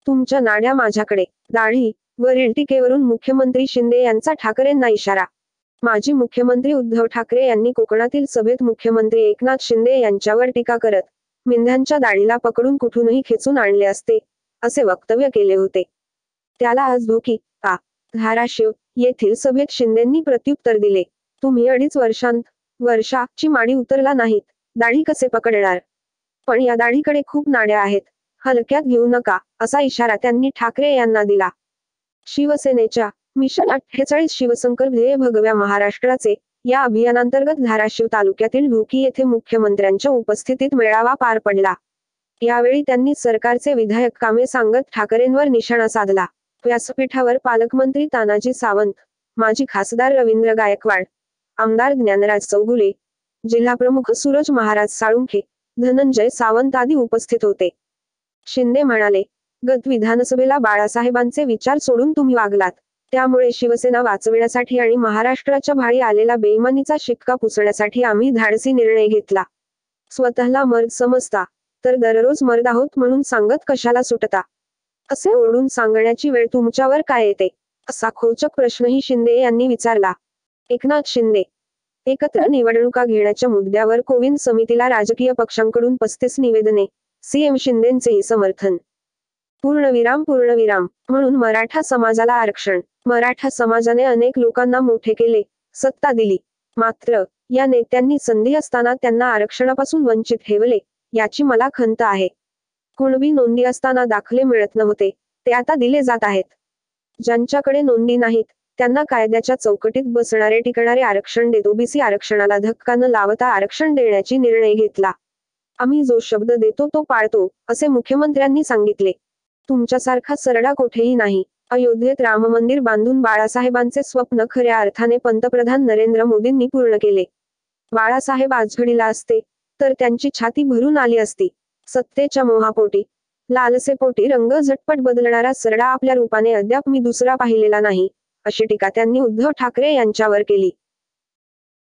तुमच्या नाड्या माझ्याकडे. दाढी वरील टीकेवरून मुख्यमंत्री शिंदे यांचा ठाकरेंना इशारा. माजी मुख्यमंत्री उद्धव ठाकरे यांनी कोकणातील सभेत मुख्यमंत्री एकनाथ शिंदे यांच्यावर टीका करत मेंढ्यांच्या दाढीला पकडून कुठूनही खेचून आणले असते, असे वक्तव्य केले होते. त्याला आज धोकी का? धाराशिव येथील सभेत शिंदेंनी प्रत्युत्तर दिले. तुम्ही 2.5 वर्षाची माडी उतरला नाहीत, दाढी कसे पकडणार? पण या दाढीकडे खूप नाड्या आहेत, हलक्यात घेऊ नका, असा इशारा त्यांनी ठाकरे यांना दिला. शिवसेनेच्या मिशन 48 शिवसंकल्प ध्येय भगव्या महाराष्ट्राचे या अभियानांतर्गत धाराशिव तालुक्यातील ढोकी येथे मुख्यमंत्र्यांच्या उपस्थितीत मेळावा पार पडला. यावेळी त्यांनी सरकारचे विधायक कामे सांगत ठाकरेंवर निशाणा साधला. व्यासपीठावर पालकमंत्री तानाजी सावंत, माजी खासदार रवींद्र गायकवाड, आमदार ज्ञानराज चौगुले, जिल्हाप्रमुख सूरज महाराज साळुंखे, धनंजय सावंत आदी उपस्थित होते. शिंदे म्हणाले, गत विधानसभेला बाळासाहेबांचे विचार सोडून तुम्ही वागलात. त्यामुळे शिवसेना वाचविण्यासाठी आणि महाराष्ट्राच्या भाळी आलेला बेईमानीचा शिक्का पुसण्यासाठी आम्ही धाडसी निर्णय घेतला. स्वतःला मर्द समजता, तर दररोज मर्द आहोत म्हणून सांगत कशाला सुटता? असे ओरडून सांगण्याची वेळ तुमच्यावर काय येते? असा खोचक प्रश्नही शिंदे यांनी विचारला. एकनाथ शिंदे एकत्र निवडणुका घेण्याच्या मुद्द्यावर कोविंद समितीला राजकीय पक्षांकडून 35 निवेदने, सीएम शिंदेंचेही समर्थन. पूर्णविराम म्हणून मराठा समाजाला आरक्षण. मराठा समाजाने अनेक लोकांना मोठे केले, सत्ता दिली. मात्र या नेत्यांनी संधी असताना त्यांना आरक्षणापासून वंचित ठेवले, याची मला खंत आहे. कुणबी नोंदी असताना दाखले मिळत नव्हते, ते आता दिले जात आहेत. ज्यांच्याकडे नोंदी नाहीत त्यांना कायद्याच्या चौकटीत बसणारे टिकणारे आरक्षण देत ओबीसी आरक्षणाला धक्का न लावता आरक्षण देण्याची निर्णय घेतला. आम्ही जो शब्द देतो तो पाळतो, असे मुख्यमंत्र्यांनी सांगितले. तुमच्यासारखा सरडा कोठेही नाही. अयोध्येत राम मंदिर बांधून बाळासाहेबांचे स्वप्न खऱ्या अर्थाने पंतप्रधान नरेंद्र मोदींनी पूर्ण केले. बाळासाहेब आज घडीला असते तर त्यांची छाती भरून आली असती. सत्तेच्या मोहापोटी, लालसेपोटी रंग झटपट बदलणारा सरडा आपल्या रूपाने अद्याप मी दुसरा पाहिलेला नाही, अशी टीका त्यांनी उद्धव ठाकरे यांच्यावर केली.